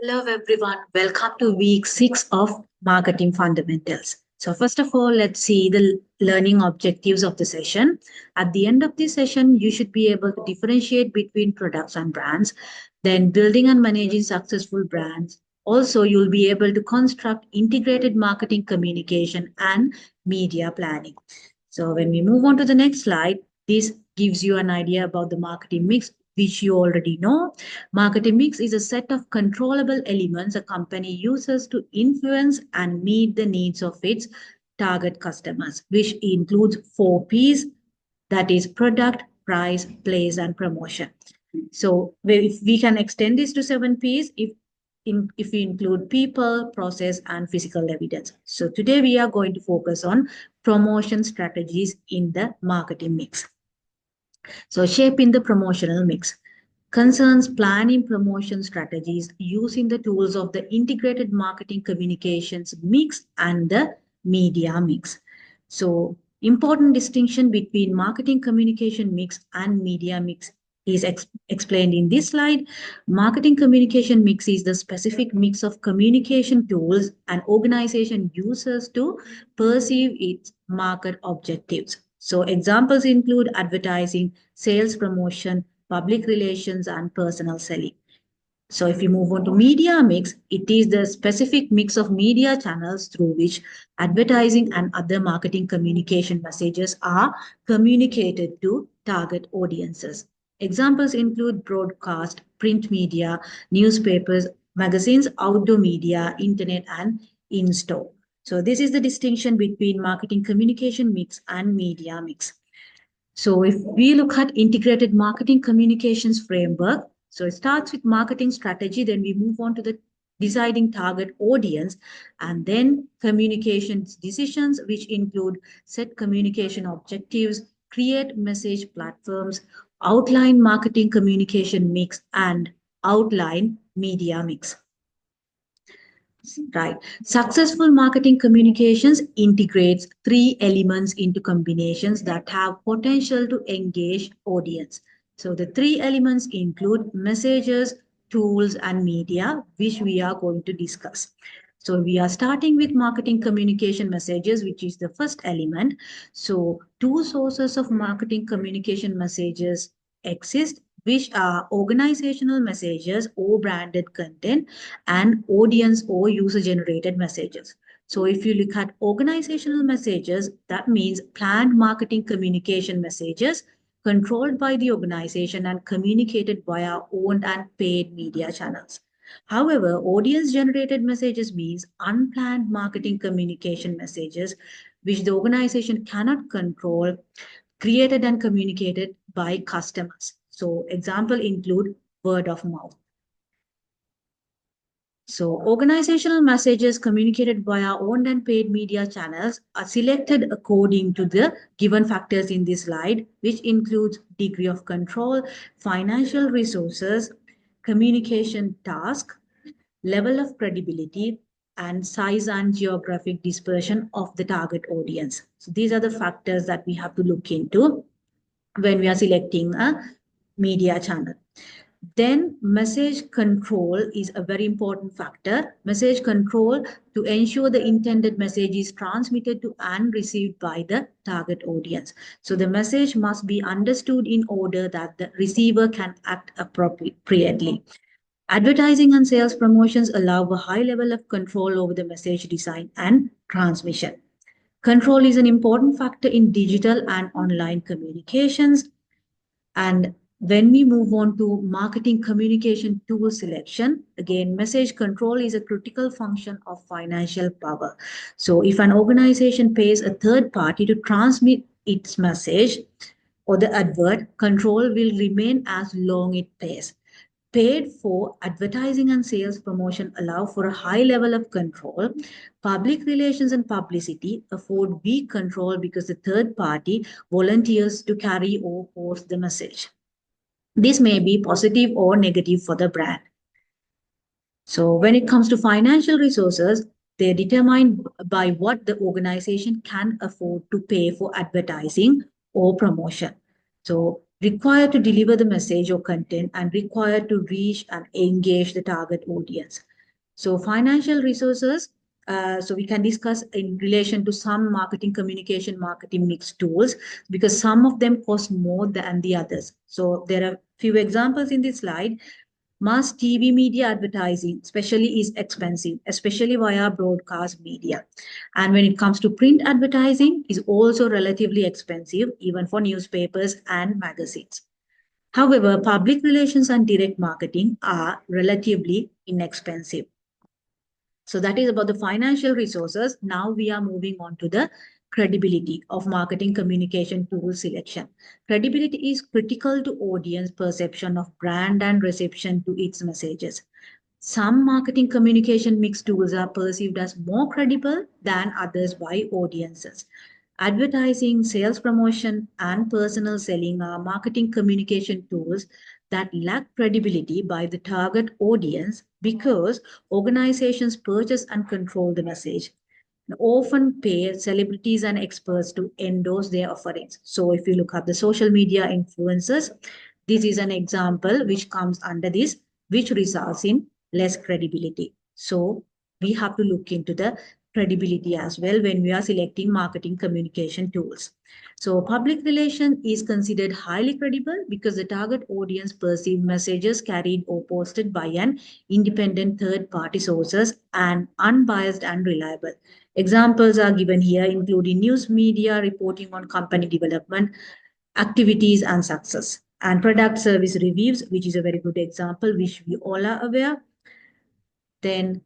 Hello, everyone. Welcome to week 6 of Marketing Fundamentals. So, first of all, let's see the learning objectives of the session. At the end of the session, you should be able to differentiate between products and brands, then building and managing successful brands. Also, you'll be able to construct integrated marketing communication and media planning. So, when we move on to the next slide, this gives you an idea about the marketing mix, which you already know. Marketing mix is a set of controllable elements a company uses to influence and meet the needs of its target customers, which includes 4 P's, that is product, price, place, and promotion. So if we can extend this to 7 P's if we include people, process, and physical evidence. So today we are going to focus on promotion strategies in the marketing mix. So shaping the promotional mix concerns planning promotion strategies using the tools of the integrated marketing communications mix and the media mix. So important distinction between marketing communication mix and media mix is explained in this slide. Marketing communication mix is the specific mix of communication tools an organization uses to perceive its market objectives. So examples include advertising, sales promotion, public relations, and personal selling. So if you move on to media mix, it is the specific mix of media channels through which advertising and other marketing communication messages are communicated to target audiences. Examples include broadcast, print media, newspapers, magazines, outdoor media, internet, and in-store. So this is the distinction between marketing communication mix and media mix. So if we look at integrated marketing communications framework, so it starts with marketing strategy, then we move on to the deciding target audience, and then communications decisions, which include set communication objectives, create message platforms, outline marketing communication mix, and outline media mix. Right. Successful marketing communications integrates 3 elements into combinations that have potential to engage audience. So the 3 elements include messages, tools, and media, which we are going to discuss. So we are starting with marketing communication messages, which is the first element. So 2 sources of marketing communication messages exist, which are organizational messages or branded content and audience or user generated messages. So if you look at organizational messages, that means planned marketing communication messages controlled by the organization and communicated via owned and paid media channels. However, audience generated messages means unplanned marketing communication messages which the organization cannot control, created and communicated by customers. So example include word of mouth. So organizational messages communicated via owned and paid media channels are selected according to the given factors in this slide, which includes degree of control, financial resources, communication task, level of credibility, and size and geographic dispersion of the target audience. So these are the factors that we have to look into when we are selecting a media channel. Then message control is a very important factor. Message control to ensure the intended message is transmitted to and received by the target audience. So the message must be understood in order that the receiver can act appropriately. Advertising and sales promotions allow a high level of control over the message design and transmission. Control is an important factor in digital and online communications. And when we move on to marketing communication tool selection, again, message control is a critical function of financial power. So if an organization pays a third party to transmit its message or the advert, control will remain as long it pays. Paid for advertising and sales promotion allow for a high level of control. Public relations and publicity afford weak control because the third party volunteers to carry or force the message. This may be positive or negative for the brand. So when it comes to financial resources, they're determined by what the organization can afford to pay for advertising or promotion. So required to deliver the message or content, and required to reach and engage the target audience. So financial resources, so we can discuss in relation to some marketing communication marketing mix tools, because some of them cost more than the others. So there are few examples in this slide. Mass TV media advertising, especially, is expensive, especially via broadcast media. And when it comes to print advertising, is also relatively expensive, even for newspapers and magazines. However, public relations and direct marketing are relatively inexpensive. So that is about the financial resources. Now we are moving on to the credibility of marketing communication tool selection. Credibility is critical to audience perception of brand and reception to its messages. Some marketing communication mix tools are perceived as more credible than others by audiences. Advertising, sales promotion, and personal selling are marketing communication tools that lack credibility by the target audience because organizations purchase and control the message and often pay celebrities and experts to endorse their offerings. So, if you look at the social media influencers, this is an example which comes under this, which results in less credibility. So, we have to look into the credibility as well when we are selecting marketing communication tools. So, public relation is considered highly credible because the target audience perceive messages carried or posted by an independent third party sources and unbiased and reliable. Examples are given here, including news media reporting on company development, activities, and success, and product service reviews, which is a very good example, which we all are aware. Then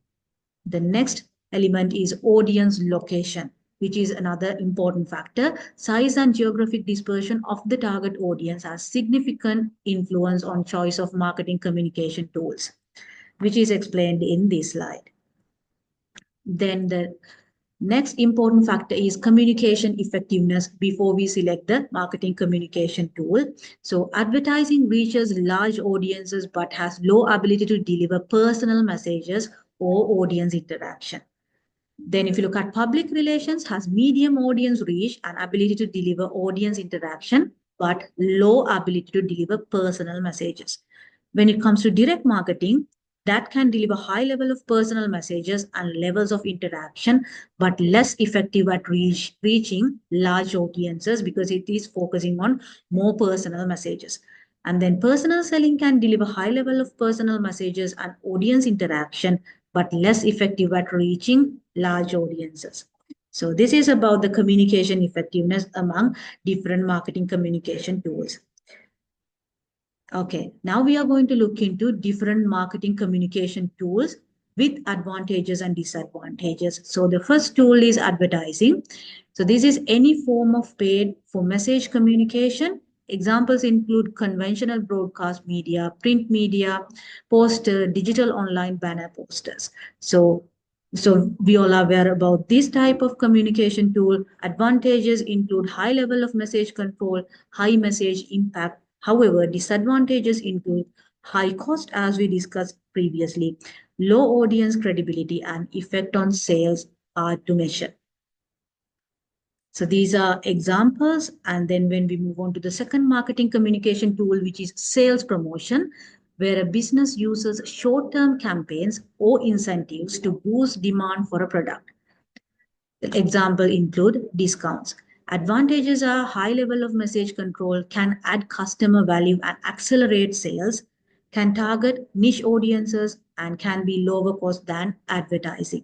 the next element is audience location, which is another important factor. Size and geographic dispersion of the target audience has significant influence on choice of marketing communication tools, which is explained in this slide. Then the next important factor is communication effectiveness before we select the marketing communication tool. So advertising reaches large audiences but has low ability to deliver personal messages or audience interaction. Then if you look at public relations, has medium audience reach and ability to deliver audience interaction, but low ability to deliver personal messages. When it comes to direct marketing, that can deliver high level of personal messages and levels of interaction, but less effective at reaching large audiences because it is focusing on more personal messages. And then personal selling can deliver high level of personal messages and audience interaction, but less effective at reaching large audiences. So this is about the communication effectiveness among different marketing communication tools. Okay, now we are going to look into different marketing communication tools with advantages and disadvantages. So the first tool is advertising. So this is any form of paid for message communication. Examples include conventional broadcast media, print media, poster, digital online banner posters. So we all are aware about this type of communication tool. Advantages include high level of message control, high message impact. However, disadvantages include high cost, as we discussed previously, low audience credibility, and effect on sales are to measure. So these are examples. And then when we move on to the second marketing communication tool, which is sales promotion, where a business uses short-term campaigns or incentives to boost demand for a product. The example include discounts. Advantages are high level of message control, can add customer value and accelerate sales, can target niche audiences, and can be lower cost than advertising.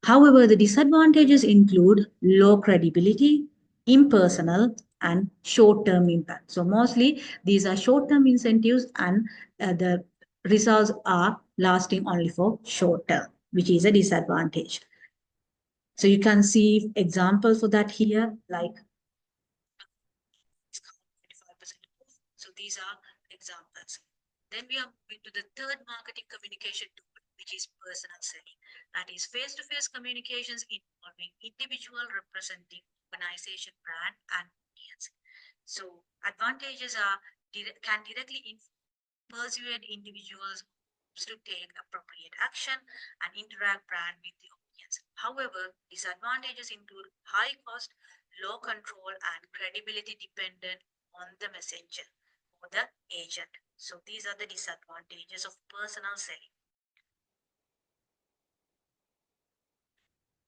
However, the disadvantages include low credibility, impersonal, and short-term impact. So mostly these are short-term incentives and the results are lasting only for short term, which is a disadvantage. So you can see examples for that here, like 25% off. So these are examples. Then we are moving to the third marketing communication tool, which is personal selling. That is face-to-face communications involving individual representing organization, brand, and audience. So advantages are can directly persuade individuals to take appropriate action and interact brand with the audience. However, disadvantages include high cost, low control, and credibility dependent on the messenger. or the agent. So these are the disadvantages of personal selling.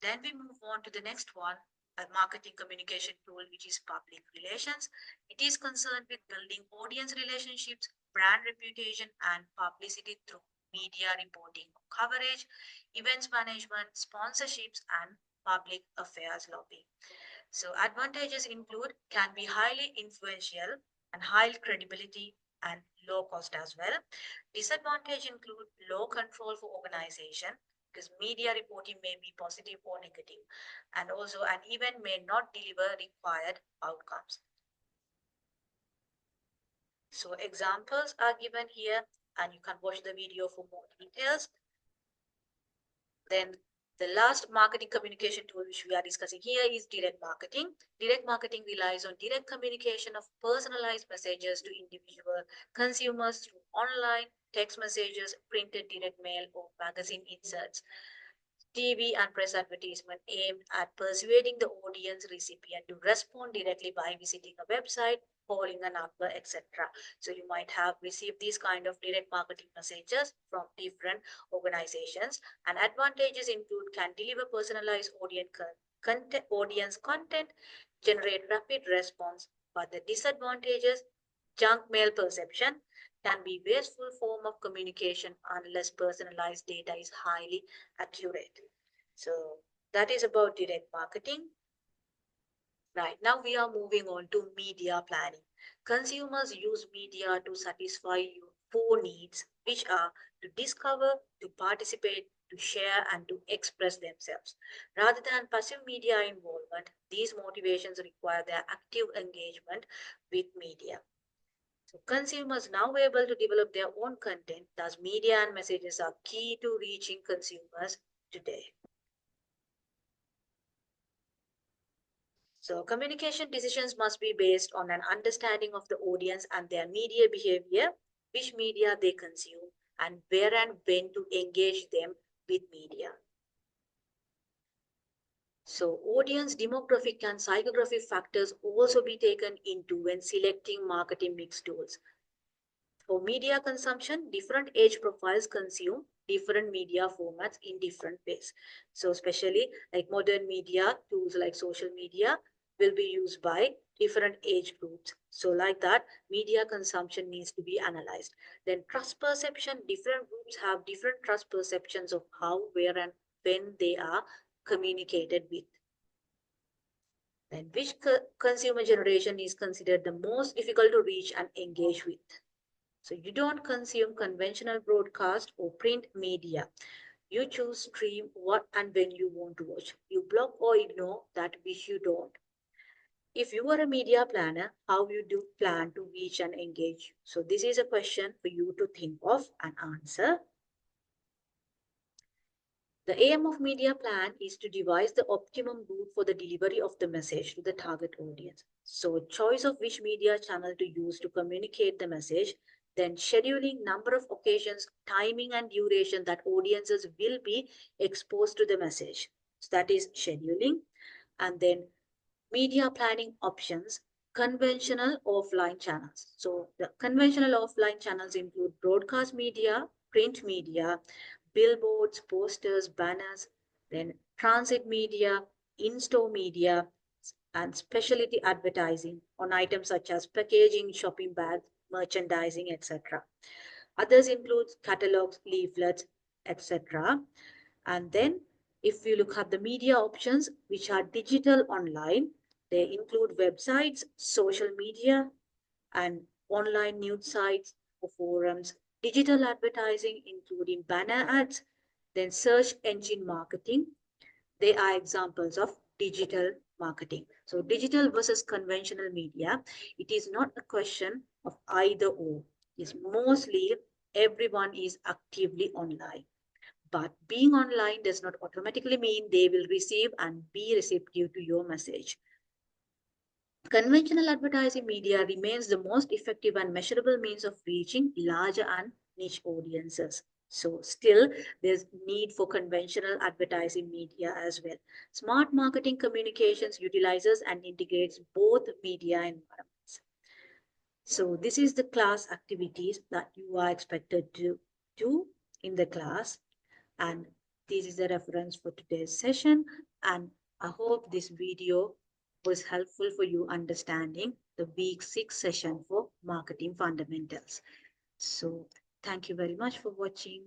Then we move on to the next one, a marketing communication tool, which is public relations. It is concerned with building audience relationships, brand reputation, and publicity through media reporting, coverage, events management, sponsorships, and public affairs lobbying. So advantages include can be highly influential and high credibility and low cost as well. Disadvantage include low control for organization because media reporting may be positive or negative, and also an event may not deliver required outcomes. So examples are given here and you can watch the video for more details. Then the last marketing communication tool which we are discussing here is direct marketing. Direct marketing relies on direct communication of personalized messages to individual consumers through online, text messages, printed direct mail, or magazine inserts. TV and press advertisement aimed at persuading the audience recipient to respond directly by visiting a website, calling a number, etc. So you might have received these kind of direct marketing messages from different organizations. And advantages include can deliver personalized audience content, generate rapid response. But the disadvantages, junk mail perception, can be wasteful form of communication unless personalized data is highly accurate. So that is about direct marketing. Right now we are moving on to media planning. Consumers use media to satisfy your four needs, which are to discover, to participate, to share, and to express themselves. Rather than passive media involvement, these motivations require their active engagement with media. So consumers now able to develop their own content, thus media and messages are key to reaching consumers today. So communication decisions must be based on an understanding of the audience and their media behavior, which media they consume, and where and when to engage them with media. So audience demographic and psychographic factors also be taken into when selecting marketing mix tools. For media consumption, different age profiles consume different media formats in different ways. So especially like modern media tools like social media will be used by different age groups. So like that, media consumption needs to be analyzed. Then trust perception, different groups have different trust perceptions of how, where, and when they are communicated with. Then which consumer generation is considered the most difficult to reach and engage with. So you don't consume conventional broadcast or print media. You choose stream what and when you want to watch. You block or ignore that which you don't. If you are a media planner, how you do plan to reach and engage? So this is a question for you to think of and answer. The aim of media plan is to devise the optimum route for the delivery of the message to the target audience. So choice of which media channel to use to communicate the message, then scheduling number of occasions, timing and duration that audiences will be exposed to the message. So that is scheduling. And then media planning options, conventional offline channels. So the conventional offline channels include broadcast media, print media, billboards, posters, banners, then transit media, in-store media, and specialty advertising on items such as packaging, shopping bags, merchandising, etc. Others include catalogs, leaflets, etc. And then if you look at the media options, which are digital online, they include websites, social media, and online news sites or forums, digital advertising, including banner ads, then search engine marketing. They are examples of digital marketing. So digital versus conventional media, it is not a question of either or. It's mostly everyone is actively online. But being online does not automatically mean they will receive and be receptive to your message. Conventional advertising media remains the most effective and measurable means of reaching larger and niche audiences. So still there's need for conventional advertising media as well. Smart marketing communications utilizes and integrates both media environments. So this is the class activities that you are expected to do in the class. And this is the reference for today's session. And I hope this video was helpful for you understanding the week 6 session for marketing fundamentals. So thank you very much for watching.